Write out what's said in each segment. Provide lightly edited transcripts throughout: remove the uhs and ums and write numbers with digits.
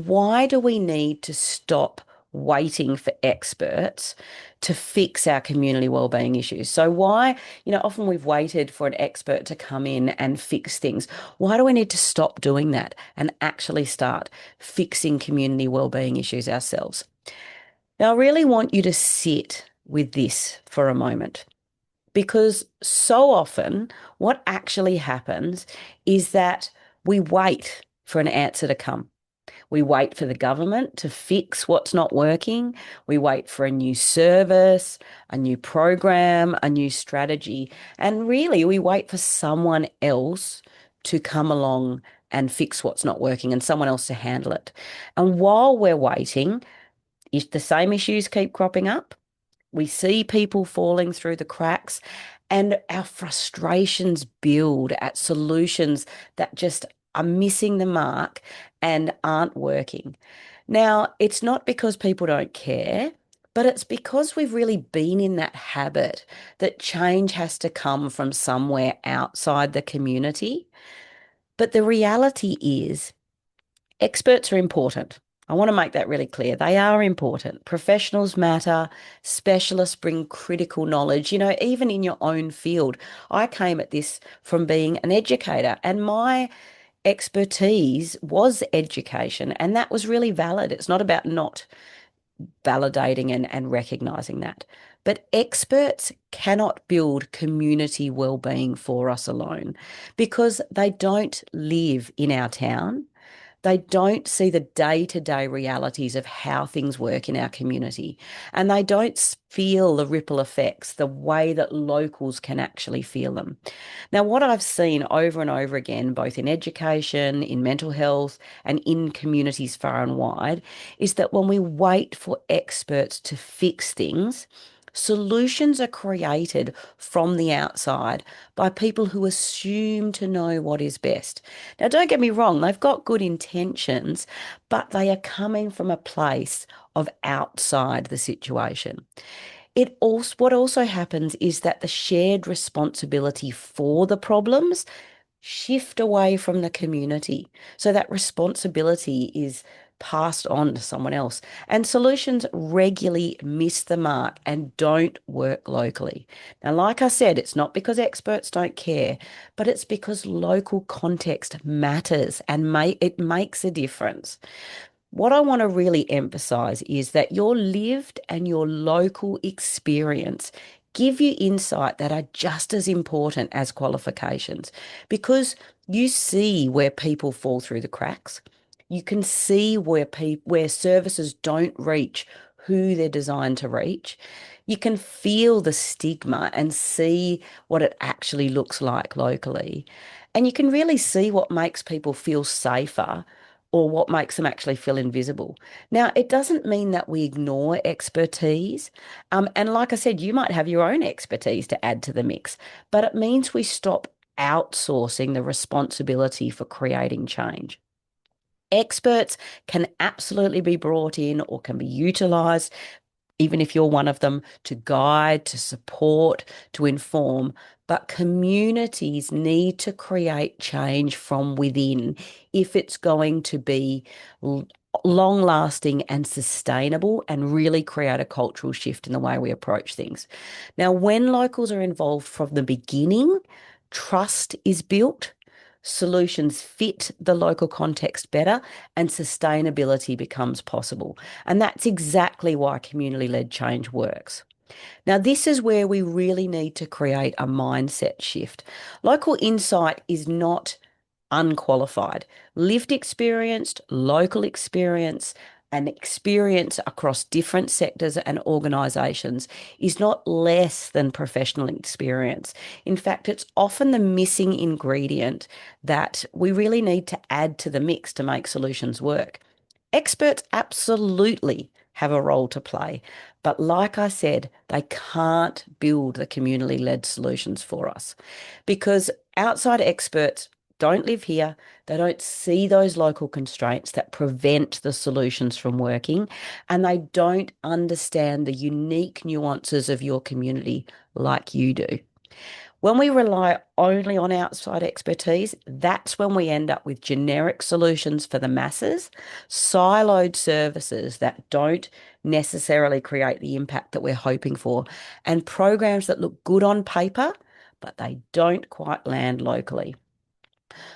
Why do we need to stop waiting for experts to fix our community wellbeing issues? So why, often we've waited for an expert to come in and fix things. Why do we need to stop doing that and actually start fixing community wellbeing issues ourselves? Now, I really want you to sit with this for a moment because so often what actually happens is that we wait for an answer to come. We wait for the government to fix what's not working. We wait for a new service, a new program, a new strategy. And really, we wait for someone else to come along and fix what's not working and someone else to handle it. And while we're waiting, if the same issues keep cropping up, we see people falling through the cracks and our frustrations build at solutions that just are missing the mark and aren't working. Now, it's not because people don't care, but it's because we've really been in that habit that change has to come from somewhere outside the community. But the reality is, experts are important. I want to make that really clear. They are important. Professionals matter. Specialists bring critical knowledge. Even in your own field, I came at this from being an educator, and my expertise was education, and that was really valid. It's not about not validating and recognizing that. But experts cannot build community well-being for us alone because they don't live in our town. They don't see the day-to-day realities of how things work in our community. And they don't feel the ripple effects the way that locals can actually feel them. Now, what I've seen over and over again, both in education, in mental health, and in communities far and wide, is that when we wait for experts to fix things, solutions are created from the outside by people who assume to know what is best. Now, don't get me wrong, they've got good intentions, but they are coming from a place of outside the situation. What also happens is that the shared responsibility for the problems shift away from the community. So that responsibility is passed on to someone else. And solutions regularly miss the mark and don't work locally. Now, like I said, it's not because experts don't care, but it's because local context matters and it makes a difference. What I want to really emphasize is that your lived and your local experience give you insight that are just as important as qualifications because you see where people fall through the cracks. You can see where services don't reach who they're designed to reach. You can feel the stigma and see what it actually looks like locally. And you can really see what makes people feel safer or what makes them actually feel invisible. Now, it doesn't mean that we ignore expertise. And like I said, you might have your own expertise to add to the mix, but it means we stop outsourcing the responsibility for creating change. Experts can absolutely be brought in or can be utilized, even if you're one of them, to guide, to support, to inform. But communities need to create change from within if it's going to be long lasting and sustainable and really create a cultural shift in the way we approach things. Now, when locals are involved from the beginning, trust is built. Solutions fit the local context better and sustainability becomes possible. And that's exactly why community-led change works. Now, this is where we really need to create a mindset shift. Local insight is not unqualified. Lived experience, local experience, and experience across different sectors and organisations is not less than professional experience. In fact, it's often the missing ingredient that we really need to add to the mix to make solutions work. Experts absolutely have a role to play, but like I said, they can't build the community-led solutions for us because outside experts don't live here. They don't see those local constraints that prevent the solutions from working, and they don't understand the unique nuances of your community like you do. When we rely only on outside expertise, that's when we end up with generic solutions for the masses, siloed services that don't necessarily create the impact that we're hoping for, and programs that look good on paper, but they don't quite land locally.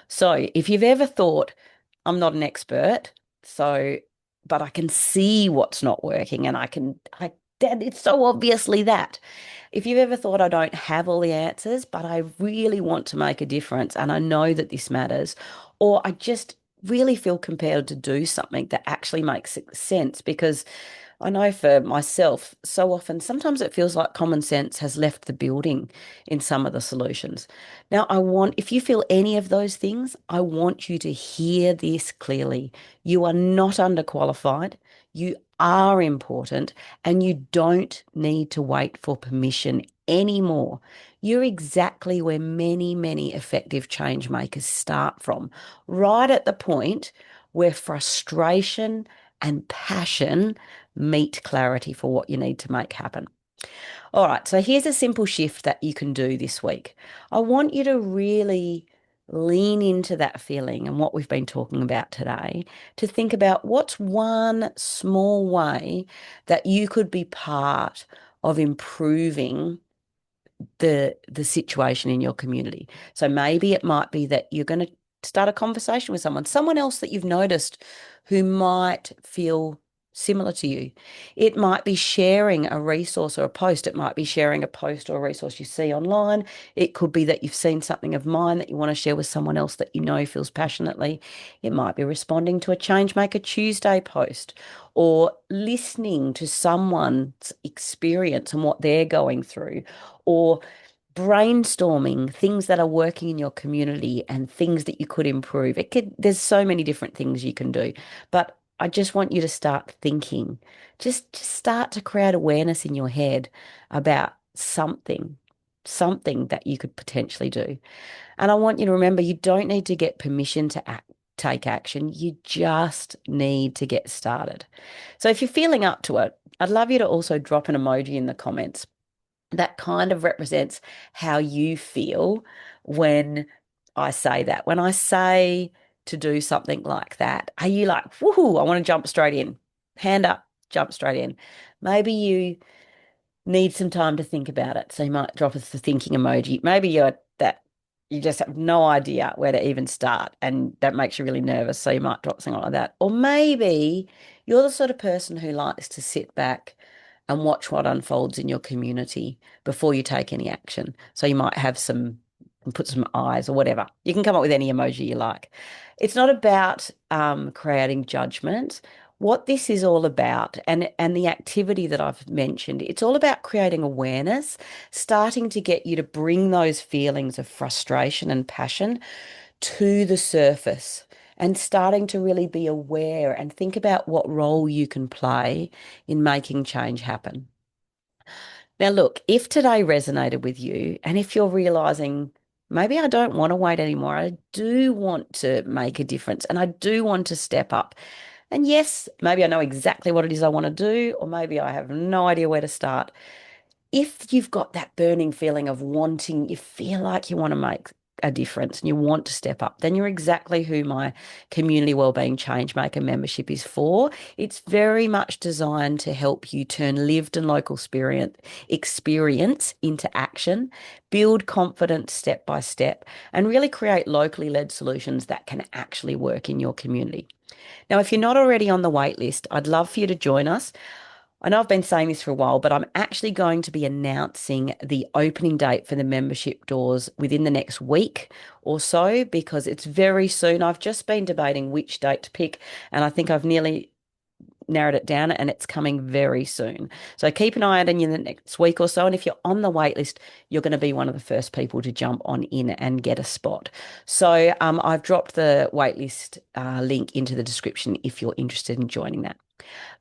So if you've ever thought, I'm not an expert, so, but I can see what's not working and that it's so obviously that. If you've ever thought I don't have all the answers, but I really want to make a difference and I know that this matters, or I just really feel compelled to do something that actually makes sense because I know for myself, so often, sometimes it feels like common sense has left the building in some of the solutions. Now, if you feel any of those things, I want you to hear this clearly. You are not underqualified. You are important and you don't need to wait for permission anymore. You're exactly where many, many effective change makers start from, right at the point where frustration and passion meet clarity for what you need to make happen. All right, so here's a simple shift that you can do this week. I want you to really lean into that feeling and what we've been talking about today to think about what's one small way that you could be part of improving the situation in your community. So maybe it might be that you're going to start a conversation with someone else that you've noticed who might feel similar to you. It might be sharing a resource or a post. It might be sharing a post or a resource you see online. It could be that you've seen something of mine that you want to share with someone else that you know feels passionately. It might be responding to a Changemaker Tuesday post or listening to someone's experience and what they're going through or brainstorming things that are working in your community and things that you could improve. There's so many different things you can do, but I just want you to start thinking, just start to create awareness in your head about something that you could potentially do. And I want you to remember you don't need to get permission to take action. You just need to get started. So if you're feeling up to it, I'd love you to also drop an emoji in the comments that kind of represents how you feel when I say that. When I say to do something like that, are you like, woohoo, I want to jump straight in? Hand up, jump straight in. Maybe you need some time to think about it. So you might drop us the thinking emoji. Maybe you just have no idea where to even start and that makes you really nervous. So you might drop something like that. Or maybe you're the sort of person who likes to sit back and watch what unfolds in your community before you take any action. So you might have put some eyes or whatever. You can come up with any emoji you like. It's not about creating judgment. What this is all about, and the activity that I've mentioned, it's all about creating awareness, starting to get you to bring those feelings of frustration and passion to the surface and starting to really be aware and think about what role you can play in making change happen. Now, look, if today resonated with you, and if you're realizing maybe I don't want to wait anymore, I do want to make a difference and I do want to step up. And yes, maybe I know exactly what it is I want to do, or maybe I have no idea where to start. If you've got that burning feeling of wanting, you feel like you want to make a difference and you want to step up, then you're exactly who my Community Wellbeing Changemaker membership is for. It's very much designed to help you turn lived and local experience into action, build confidence step by step, and really create locally led solutions that can actually work in your community. Now, if you're not already on the wait list, I'd love for you to join us. I know I've been saying this for a while, but I'm actually going to be announcing the opening date for the membership doors within the next week or so because it's very soon. I've just been debating which date to pick, and I think I've nearly narrowed it down and it's coming very soon. So keep an eye out in the next week or so. And if you're on the wait list, you're going to be one of the first people to jump on in and get a spot. So I've dropped the waitlist link into the description if you're interested in joining that.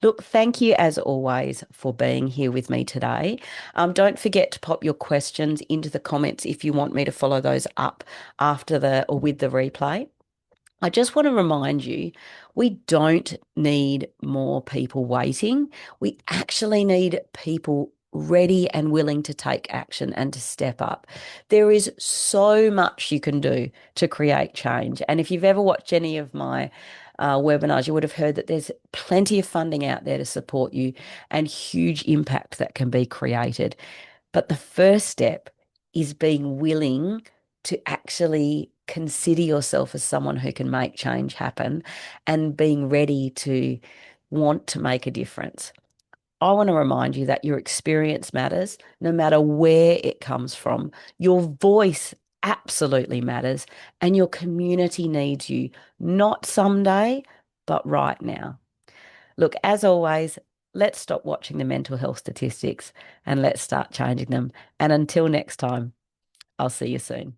Look, thank you as always for being here with me today. Don't forget to pop your questions into the comments if you want me to follow those up after or with the replay. I just want to remind you, we don't need more people waiting. We actually need people ready and willing to take action and to step up. There is so much you can do to create change. And if you've ever watched any of my webinars, you would have heard that there's plenty of funding out there to support you and huge impact that can be created. But the first step is being willing to actually consider yourself as someone who can make change happen and being ready to want to make a difference. I want to remind you that your experience matters no matter where it comes from. Your voice absolutely matters, and your community needs you, not someday, but right now. Look, as always, let's stop watching the mental health statistics and let's start changing them. And until next time, I'll see you soon.